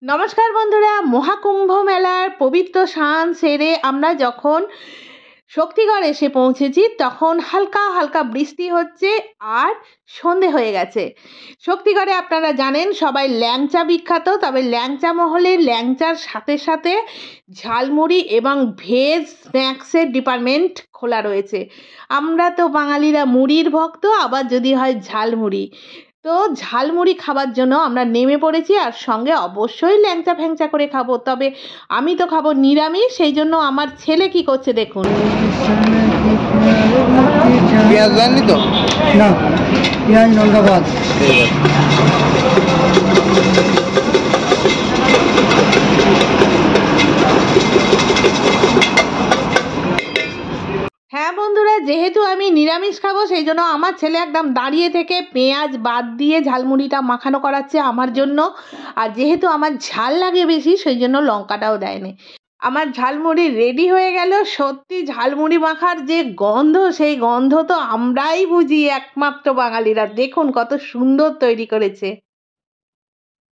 নমস্কার বন্ধুরা, মহাকুম্ভ মেলার পবিত্র স্নান সেরে আমরা যখন শক্তিগড় এসে পৌঁছেছি তখন হালকা হালকা বৃষ্টি হচ্ছে আর সন্ধে হয়ে গেছে। শক্তিগড়ে আপনারা জানেন সবাই ল্যাংচা বিখ্যাত, তবে ল্যাংচা মহলে ল্যাংচার সাথে সাথে ঝালমুড়ি এবং ভেজ স্ন্যাক্সের ডিপার্টমেন্ট খোলা রয়েছে। আমরা তো বাঙালিরা মুড়ির ভক্ত, আবার যদি হয় ঝালমুড়ি, তো ঝালমুড়ি খাবার জন্য আমরা নেমে পড়েছি আর সঙ্গে অবশ্যই ল্যাংচা ফ্যাংচা করে খাবো। তবে আমি তো খাবো নিরামিষ, সেই জন্য আমার ছেলে কি করছে দেখুন। পেঁয়াজ দেননি তো? না, পেঁয়াজ লঙ্কা বাদ। হ্যাঁ বন্ধুরা, যেহেতু আমি নিরামিষ খাবো সেই জন্য আমার ছেলে একদম দাঁড়িয়ে থেকে পেঁয়াজ বাদ দিয়ে ঝালমুড়িটা মাখানো করাচ্ছে আমার জন্য। আর যেহেতু আমার ঝাল লাগে বেশি সেই জন্য লঙ্কাটাও দেয়নি। আমার ঝালমুড়ি রেডি হয়ে গেল। সত্যি ঝালমুড়ি মাখার যে গন্ধ, সেই গন্ধ তো আমরাই বুঝি একমাত্র বাঙালিরা। দেখুন কত সুন্দর তৈরি করেছে।